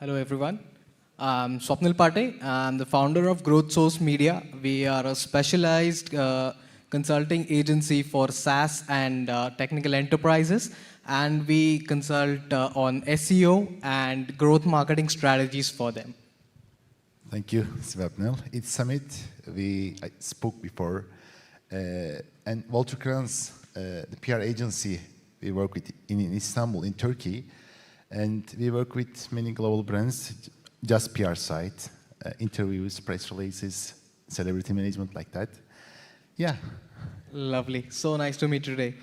Hello, everyone. I'm Swapnil Pate. I'm the founder of GrowthSRC Media. We are a specialized consulting agency for SaaS and technical enterprises. And we consult on SEO and growth marketing strategies for them. Thank you, Swapnil. It's Samet. I spoke before. And Walther Kranz, the PR agency we work with in Istanbul, in Turkey. And we work with many global brands, just PR side, interviews, press releases, celebrity management, like that. Yeah. Lovely. So nice to meet you today.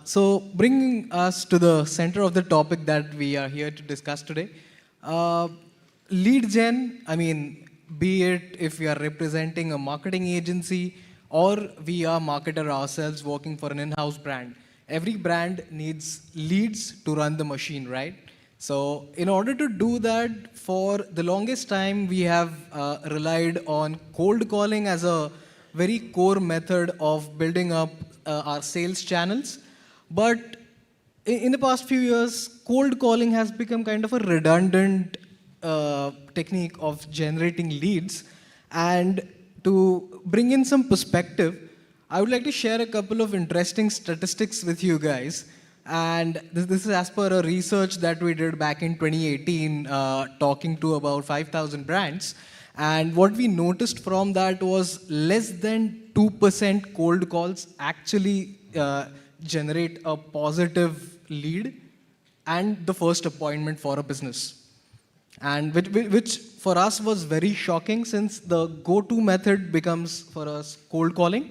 So bringing us to the center of the topic that we are here to discuss today. Lead gen, be it if we are representing a marketing agency or we are marketer ourselves working for an in-house brand. Every brand needs leads to run the machine, right? So in order to do that, for the longest time, we have relied on cold calling as a very core method of building up our sales channels. But in the past few years, cold calling has become kind of a redundant technique of generating leads. And to bring in some perspective, I would like to share a couple of interesting statistics with you guys. And this is as per a research that we did back in 2018, talking to about 5,000 brands. And what we noticed from that was less than 2% cold calls actually generate a positive lead and the first appointment for a business. And which for us was very shocking, since the go-to method becomes for us cold calling.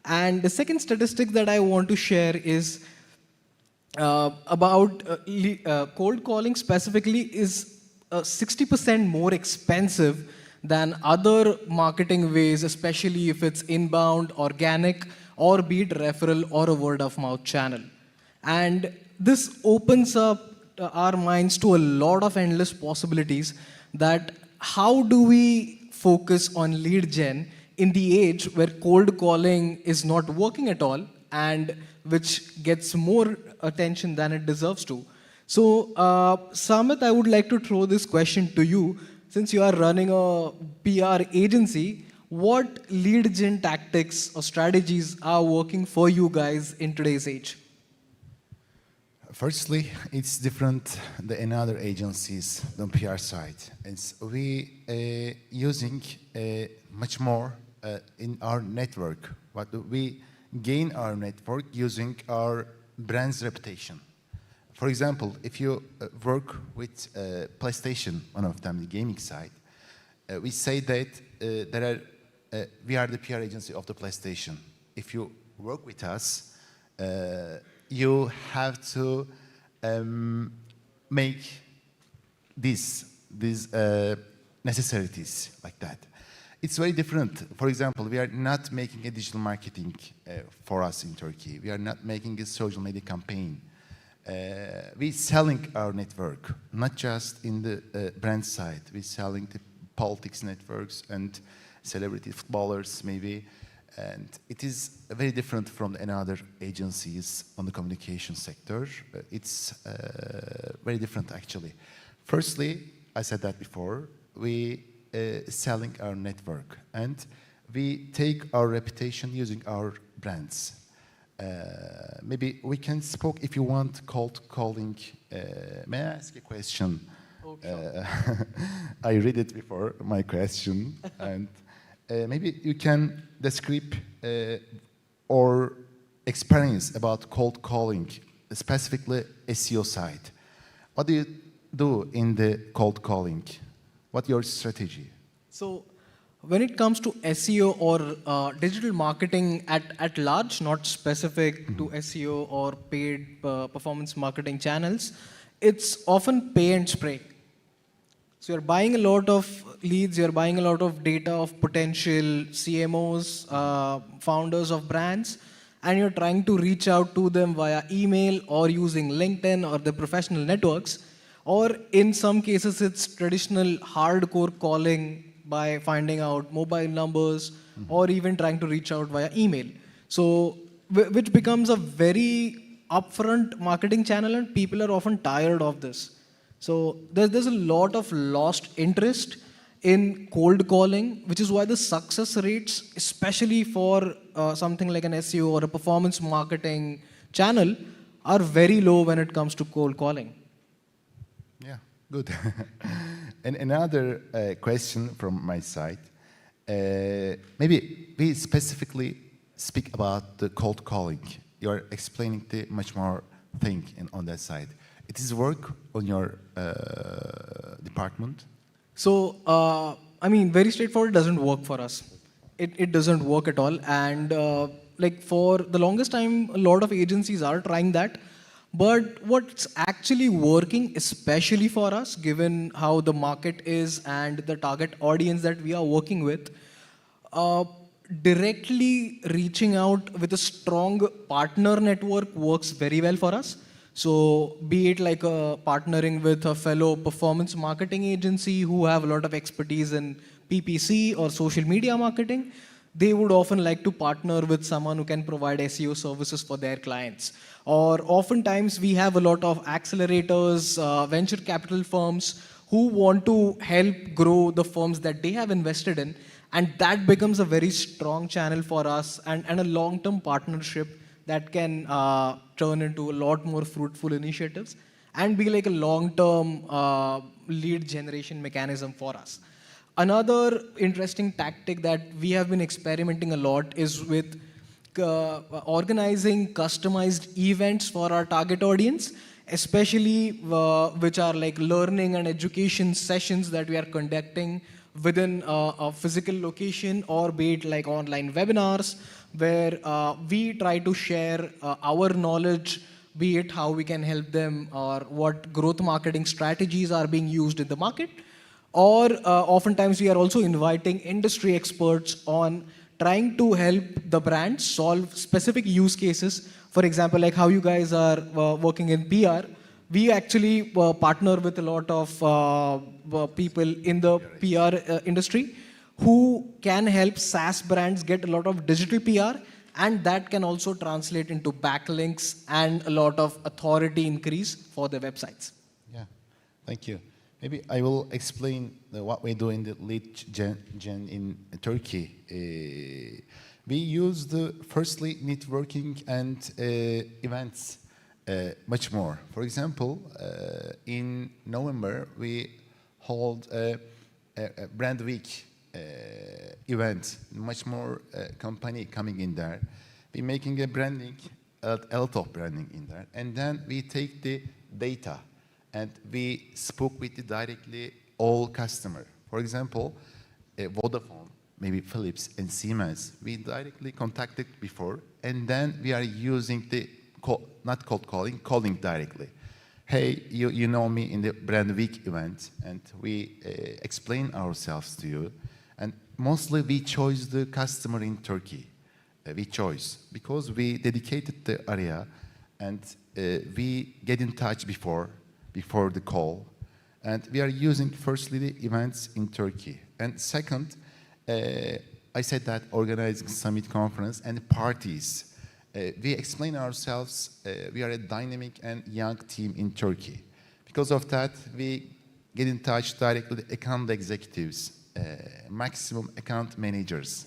And the second statistic that I want to share is about cold calling specifically is 60% more expensive than other marketing ways, especially if it's inbound, organic, or be it referral or a word of mouth channel. And this opens up our minds to a lot of endless possibilities, that how do we focus on lead gen in the age where cold calling is not working at all, and which gets more attention than it deserves to. So, Samet, I would like to throw this question to you. Since you are running a PR agency, what lead gen tactics or strategies are working for you guys in today's age? Firstly, it's different than in other agencies than PR side. We using much more in our network. But we gain our network using our brand's reputation. For example, if you work with PlayStation, one of them, the gaming side, we say that we are the PR agency of the PlayStation. If you work with us, you have to make these necessities like that. It's very different. For example, we are not making a digital marketing for us in Turkey. We are not making a social media campaign. We're selling our network, not just in the brand side. We're selling the politics networks and celebrity footballers, maybe. And it is very different from another agencies on the communication sector. It's very different, actually. Firstly, I said that before, we selling our network, and we take our reputation using our brands. Maybe we can speak, if you want, cold calling. May I ask a question? Oh, sure. I read it before, my question, and maybe you can describe or experience about cold calling, specifically SEO side. What do you do in the cold calling? What's your strategy? So when it comes to SEO or digital marketing at large, not specific to SEO or paid performance marketing channels, it's often pay and spray. So you're buying a lot of leads, you're buying a lot of data of potential CMOs, founders of brands, and you're trying to reach out to them via email or using LinkedIn or the professional networks. Or in some cases, it's traditional hardcore calling by finding out mobile numbers, or even trying to reach out via email. So, which becomes a very upfront marketing channel, and people are often tired of this. So there's a lot of lost interest in cold calling, which is why the success rates, especially for something like an SEO or a performance marketing channel, are very low when it comes to cold calling. Yeah, good. And another question from my side. Maybe we specifically speak about the cold calling. You're explaining the much more thing on that side. It is work on your department? So, I mean, very straightforward, it doesn't work for us. It doesn't work at all. And like for the longest time, a lot of agencies are trying that. But what's actually working, especially for us, given how the market is and the target audience that we are working with, uh, directly reaching out with a strong partner network works very well for us. So, be it like partnering with a fellow performance marketing agency who have a lot of expertise in PPC or social media marketing, they would often like to partner with someone who can provide SEO services for their clients. Or oftentimes we have a lot of accelerators, venture capital firms who want to help grow the firms that they have invested in. And that becomes a very strong channel for us and a long-term partnership that can turn into a lot more fruitful initiatives and be like a long-term lead generation mechanism for us. Another interesting tactic that we have been experimenting a lot is with organizing customized events for our target audience, especially which are like learning and education sessions that we are conducting within a physical location, or be it like online webinars where we try to share our knowledge, be it how we can help them or what growth marketing strategies are being used in the market. Or oftentimes we are also inviting industry experts on trying to help the brands solve specific use cases. For example, like how you guys are working in PR, we actually partner with a lot of people in the PR industry who can help SaaS brands get a lot of digital PR, and that can also translate into backlinks and a lot of authority increase for their websites. Yeah, thank you. Maybe I will explain what we do in the lead gen in Turkey. We use the firstly networking and events much more. For example, in November we hold a brand week event. Much more company coming in there. We making a branding, a lot of branding in there, and then we take the data and we spoke with directly all customer. For example, Vodafone, maybe Philips and Siemens, we directly contacted before, and then we are using the not cold calling, calling directly. Hey, you know me in the brand week event, and we explain ourselves to you. And mostly we chose the customer in Turkey. We chose because we dedicated the area, and we get in touch before the call, and we are using firstly the events in Turkey, and second, I said that organizing summit conference and parties. We explain ourselves. We are a dynamic and young team in Turkey. Because of that, we get in touch directly with account executives, maximum account managers.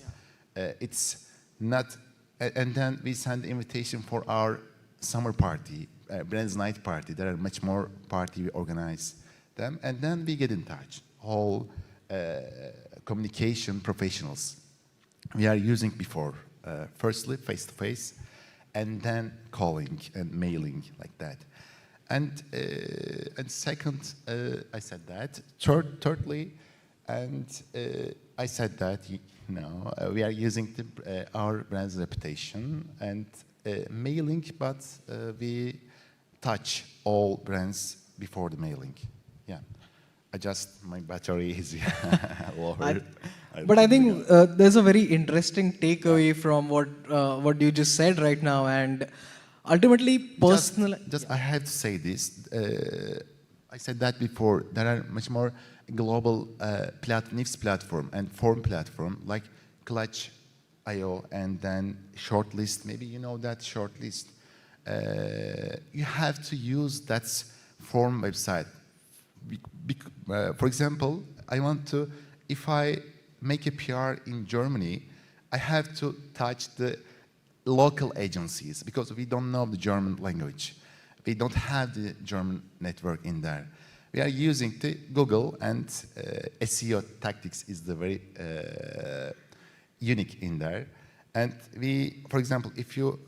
It's not, and then we send invitation for our summer party. Brands night party. There are much more party we organize them, and then we get in touch. Whole communication professionals we are using before. Firstly, face to face, and then calling and mailing like that. And second, I said that. Thirdly, and I said that we are using our brand's reputation and mailing, but we touch all brands before the mailing. Yeah, my battery is lower. But I think there's a very interesting takeaway from what you just said right now, and ultimately, personal. I have to say this. I said that before. There are much more global NIFS platform and form platform like Clutch.io, and then Shortlist. Maybe you know that Shortlist. You have to use that form website For example, I want to, if I make a PR in Germany, I have to touch the local agencies because we don't know the German language. We don't have the German network in there. We are using the Google, and SEO tactics is the very unique in there. And we, for example, if you,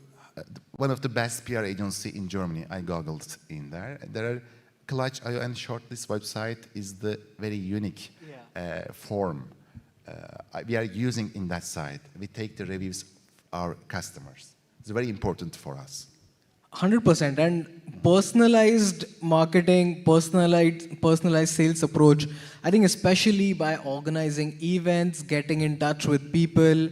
one of the best PR agency in Germany, I googled in there. There are Clutch.io and Shortlist website is the very unique form we are using in that site. We take the reviews of our customers. It's very important for us. 100%. And personalized marketing, personalized sales approach, I think especially by organizing events, getting in touch with people,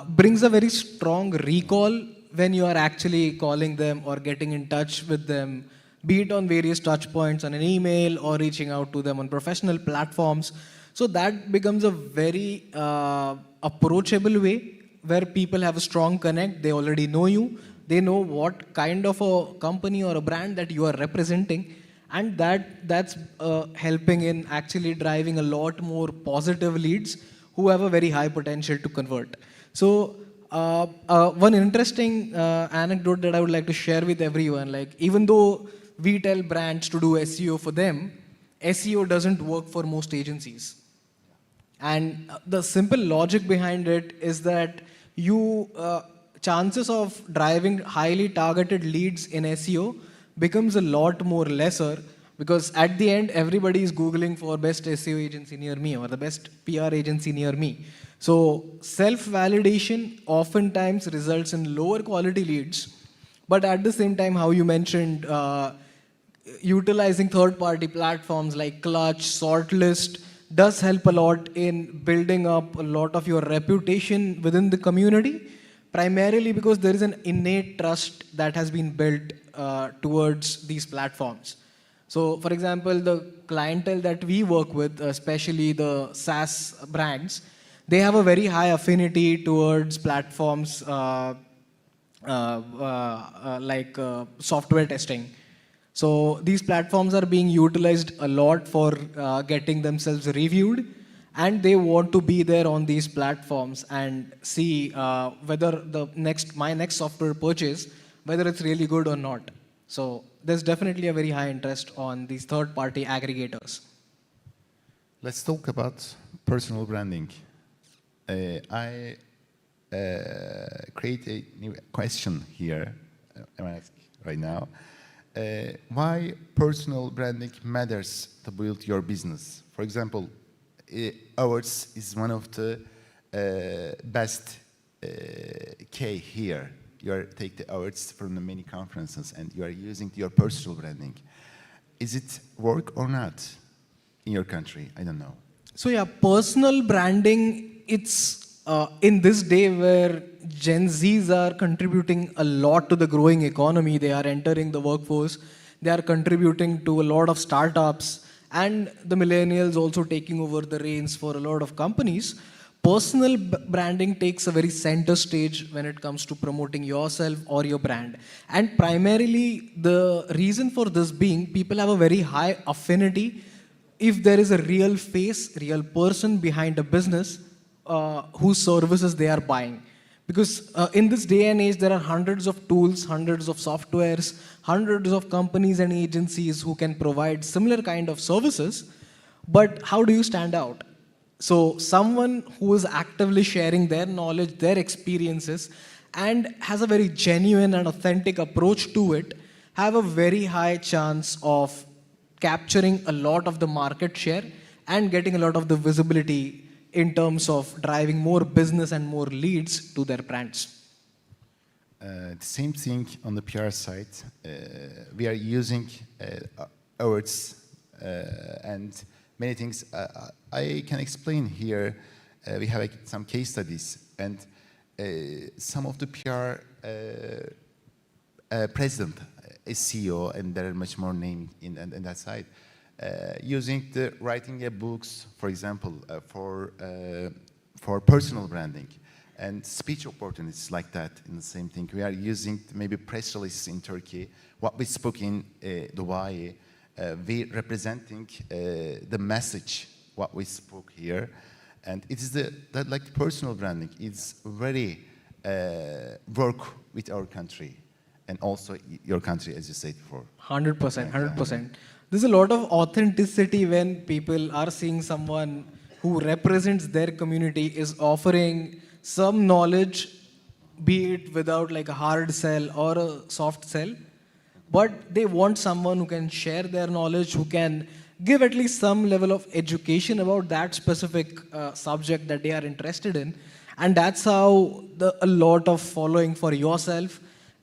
brings a very strong recall when you are actually calling them or getting in touch with them, be it on various touch points on an email or reaching out to them on professional platforms. So that becomes a very approachable way where people have a strong connect, they already know you, they know what kind of a company or a brand that you are representing, and that's helping in actually driving a lot more positive leads who have a very high potential to convert. So one interesting anecdote that I would like to share with everyone, like even though we tell brands to do SEO for them, SEO doesn't work for most agencies. And the simple logic behind it is that you chances of driving highly targeted leads in SEO becomes a lot more lesser, because at the end everybody is googling for best SEO agency near me or the best PR agency near me. So self-validation oftentimes results in lower quality leads, but at the same time, how you mentioned utilizing third-party platforms like Clutch, Sortlist does help a lot in building up a lot of your reputation within the community, primarily because there is an innate trust that has been built towards these platforms. So, for example, the clientele that we work with, especially the SaaS brands, they have a very high affinity towards platforms like software testing. So these platforms are being utilized a lot for getting themselves reviewed, and they want to be there on these platforms and see whether my next software purchase, whether it's really good or not. So there's definitely a very high interest on these third-party aggregators. Let's talk about personal branding. I create a new question here. I'm asking right now. Why personal branding matters to build your business? For example, ours is one of the best K here. You take the awards from the many conferences and you are using your personal branding. Is it work or not in your country? I don't know. So yeah, personal branding, it's in this day where Gen Zs are contributing a lot to the growing economy. They are entering the workforce. They are contributing to a lot of startups, and the millennials also taking over the reins for a lot of companies. Personal branding takes a very center stage when it comes to promoting yourself or your brand. And primarily, the reason for this being, people have a very high affinity if there is a real face, real person behind a business whose services they are buying. Because in this day and age, there are hundreds of tools, hundreds of softwares, hundreds of companies and agencies who can provide similar kind of services. But how do you stand out? So someone who is actively sharing their knowledge, their experiences, and has a very genuine and authentic approach to it, have a very high chance of capturing a lot of the market share and getting a lot of the visibility in terms of driving more business and more leads to their brands. The same thing on the PR side. We are using awards and many things. I can explain here. We have some case studies, and some of the PR president is CEO, and there are much more names in that side. Using the writing books, for example, for personal branding and speech opportunities like that. In the same thing, we are using maybe press releases in Turkey, what we spoke in Dubai, we representing the message, what we spoke here. And it is that like personal branding. It's very work with our country and also your country, as you said before. 100%, 100%. There's a lot of authenticity when people are seeing someone who represents their community is offering some knowledge, be it without like a hard sell or a soft sell, but they want someone who can share their knowledge, who can give at least some level of education about that specific subject that they are interested in. And that's how a lot of following for yourself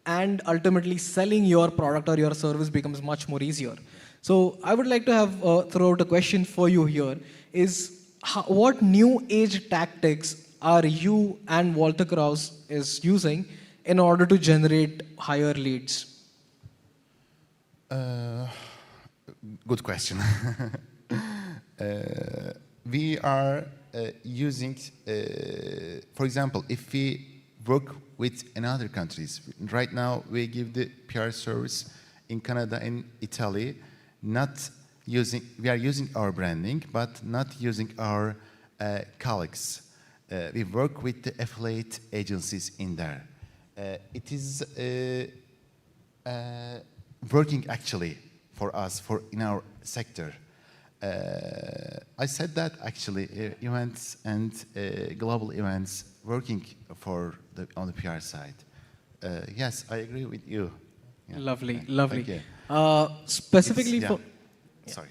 and ultimately selling your product or your service becomes much more easier. So I would like to have throw out a question for you here is what new age tactics are you and Walther Kranz is using in order to generate higher leads? Good question. We are using, for example, if we work with another countries, right now we give the PR service in Canada and Italy, not using, we are using our branding, but not using our colleagues. We work with the affiliate agencies in there. It is working actually for us, for in our sector. I said that actually events and global events working for on the PR side. Yes, I agree with you. Yeah. Lovely, lovely. Okay. Specifically It's, for sorry.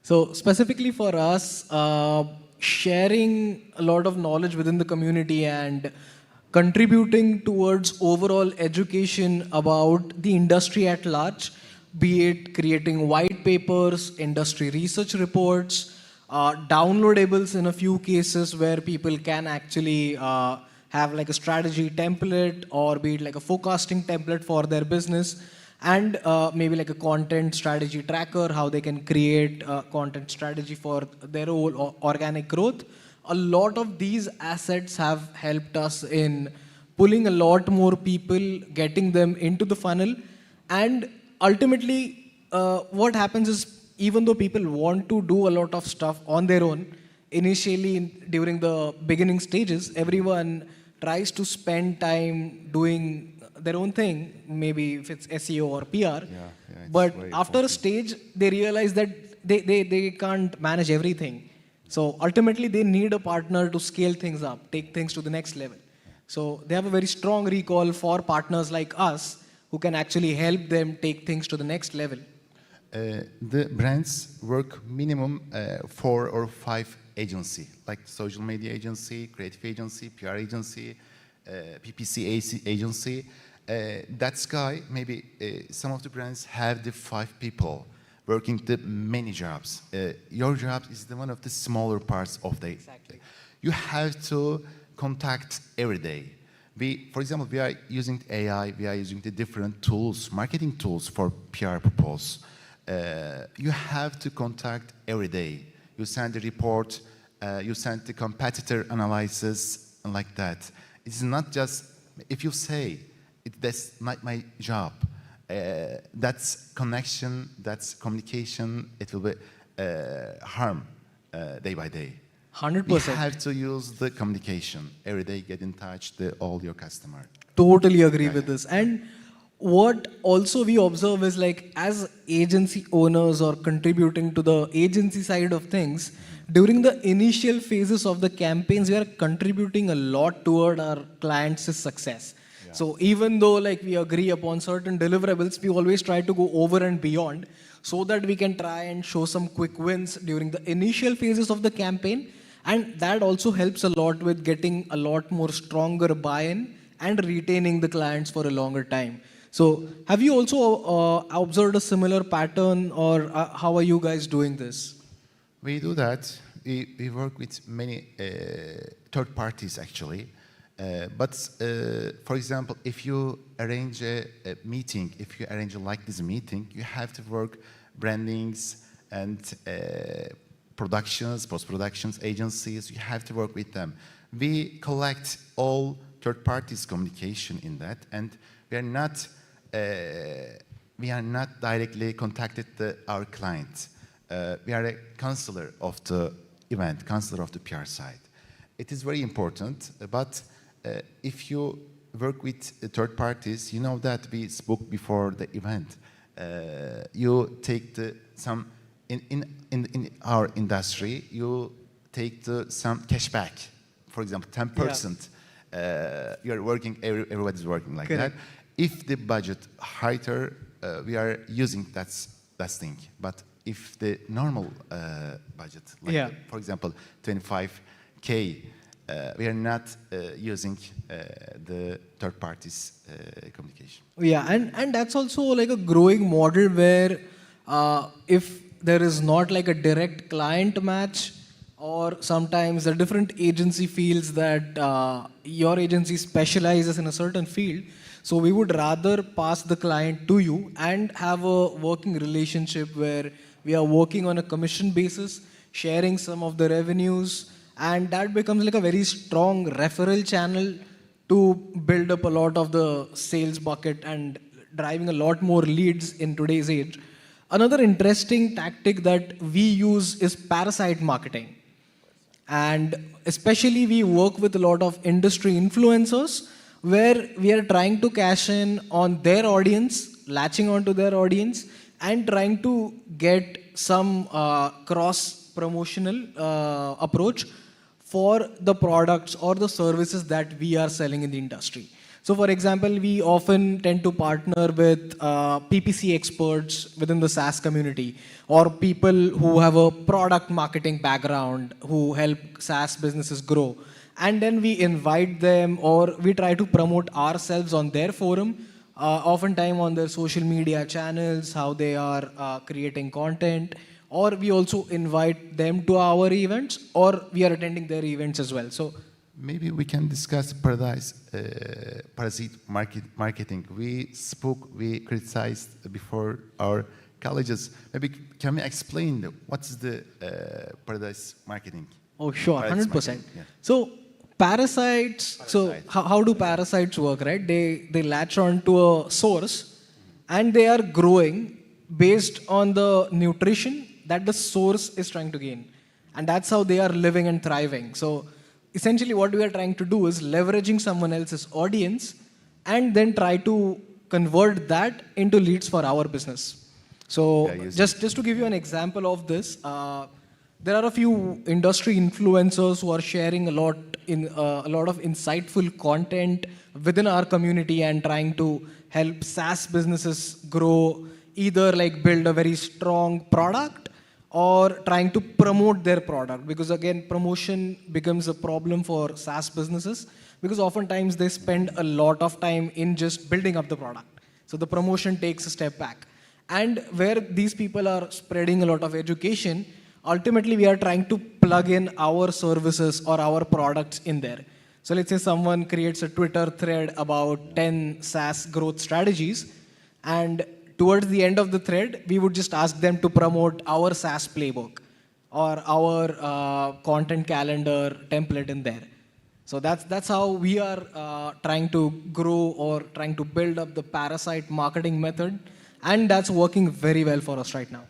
so specifically for us, sharing a lot of knowledge within the community and contributing towards overall education about the industry at large, be it creating white papers, industry research reports, downloadables in a few cases where people can actually have like a strategy template or be it like a forecasting template for their business, and maybe like a content strategy tracker, how they can create a content strategy for their own organic growth. A lot of these assets have helped us in pulling a lot more people, getting them into the funnel, and ultimately what happens is even though people want to do a lot of stuff on their own, initially during the beginning stages, everyone tries to spend time doing their own thing, maybe if it's SEO or PR. But after a stage, they realize that they can't manage everything. So ultimately, they need a partner to scale things up, take things to the next level. So they have a very strong recall for partners like us who can actually help them take things to the next level. The brands work minimum 4 or 5 agency, like social media agency, creative agency, PR agency, PPC agency. That guy, maybe some of the brands have the 5 people working the many jobs. Your job is the one of the smaller parts of the. Exactly. You have to contact every day. For example, we are using AI, we are using the different tools, marketing tools for PR purpose. You have to contact every day. You send a report, you send the competitor analysis, and like that. It's not just, if you say, that's not my job. That's connection, that's communication, it will be harm day by day. 100%. You have to use the communication. Every day get in touch with all your customer. Totally agree with this. And what also we observe is like as agency owners or contributing to the agency side of things, during the initial phases of the campaigns, we are contributing a lot toward our clients' success. So even though like we agree upon certain deliverables, we always try to go over and beyond so that we can try and show some quick wins during the initial phases of the campaign. And that also helps a lot with getting a lot more stronger buy-in and retaining the clients for a longer time. So have you also observed a similar pattern, or how are you guys doing this? We do that. We work with many third parties actually. But for example, if you arrange a meeting, if you arrange like this meeting, you have to work brandings and productions, post-productions agencies, you have to work with them. We collect all third parties' communication in that, and we are not we are not directly contacted our client. We are a counselor of the event, counselor of the PR side. It is very important, but if you work with third parties, you know that we spoke before the event. You take some, in our industry, you take some cashback. For example, 10%. You're working, everybody's working like Correct. that. If the budget higher, we are using that thing. But if the normal budget, like for example, 25K, we are not using the third parties communication. Yeah, and that's also like a growing model where if there is not like a direct client match, or sometimes a different agency feels that your agency specializes in a certain field, so we would rather pass the client to you and have a working relationship where we are working on a commission basis, sharing some of the revenues, and that becomes like a very strong referral channel to build up a lot of the sales bucket and driving a lot more leads in today's age. Another interesting tactic that we use is parasite marketing. And especially we work with a lot of industry influencers where we are trying to cash in on their audience, latching onto their audience, and trying to get some cross-promotional approach for the products or the services that we are selling in the industry. So for example, we often tend to partner with PPC experts within the SaaS community, or people who have a product marketing background who help SaaS businesses grow. And then we invite them, or we try to promote ourselves on their forum, oftentimes on their social media channels, how they are creating content, or we also invite them to our events, or we are attending their events as well. So maybe we can discuss parasite marketing. We criticized before our colleges. Maybe can we explain what's the paradise marketing? oh, sure, Parasites 100%. marketing, yeah. So parasites, so how do parasites work, right? They latch on to a source and they are growing based on the nutrition that the source is trying to gain. And that's how they are living and thriving. So essentially what we are trying to do is leveraging someone else's audience and then try to convert that into leads for our business. So just to give you an example of this, there are a few industry influencers who are sharing a lot of insightful content within our community and trying to help SaaS businesses grow, either like build a very strong product or trying to promote their product. Because again, promotion becomes a problem for SaaS businesses because oftentimes they spend a lot of time in just building up the product. So the promotion takes a step back. And where these people are spreading a lot of education, ultimately we are trying to plug in our services or our products in there. So let's say someone creates a Twitter thread about 10 SaaS growth strategies, and towards the end of the thread, we would just ask them to promote our SaaS playbook or our content calendar template in there. So that's how we are trying to grow or trying to build up the parasite marketing method, and that's working very well for us right now.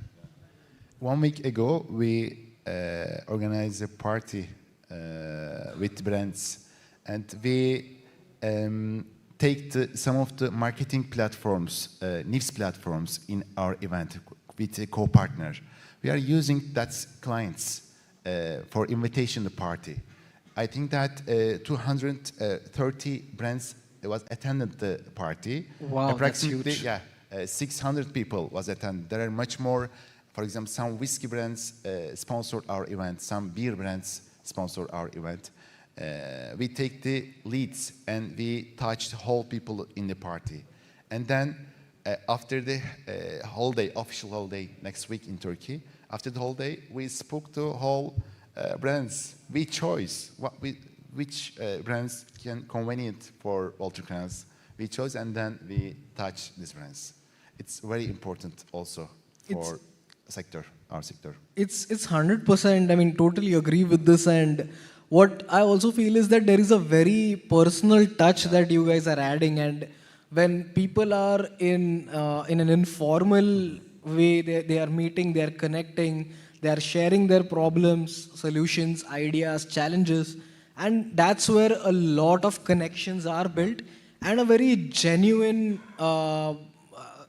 1 week ago, we organized a party with brands, and we take some of the marketing platforms, niche platforms in our event with a co-partner. We are using that clients for invitation to party. I think that 230 brands was attended the party. Wow, approximately, that's huge. 600 people was attended. There are much more. For example, some whiskey brands sponsored our event. Some beer brands sponsored our event. We take the leads and we touch the whole people in the party. And then after the holiday, official holiday next week in Turkey, after the holiday, we spoke to whole brands. We chose which brands can convenient for Walther Kranz. We chose and then we touch these brands. It's very important also for our sector. It's 100%. I mean, totally agree with this. And what I also feel is that there is a very personal touch that you guys are adding. And when people are in an informal way, they are meeting, they are connecting, they are sharing their problems, solutions, ideas, challenges, and that's where a lot of connections are built, and a very genuine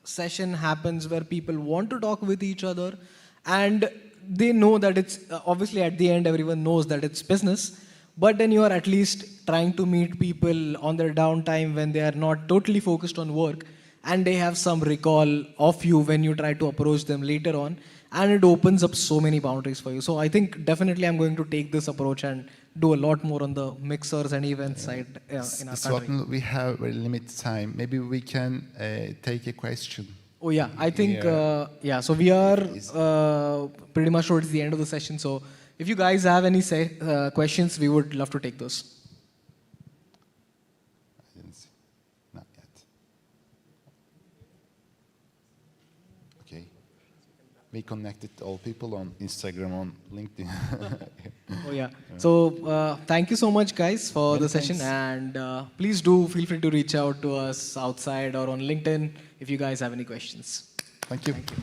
session happens where people want to talk with each other, and they know that it's obviously at the end everyone knows that it's business, but then you are at least trying to meet people on their downtime when they are not totally focused on work, and they have some recall of you when you try to approach them later on, and it opens up so many boundaries for you. So I think definitely I'm going to take this approach and do a lot more on the mixers and events side in our country. Swapnil, we have very limited time. Maybe we can take a question. Oh yeah, I think yeah. So we are pretty much towards the end of the session. So if you guys have any questions, we would love to take those. I didn't see. Not yet. Okay. We connected all people on Instagram, on LinkedIn. Oh yeah. So thank you so much, guys, for the session, thanks. and please do feel free to reach out to us outside or on LinkedIn if you guys have any questions. Thank you. Thank you.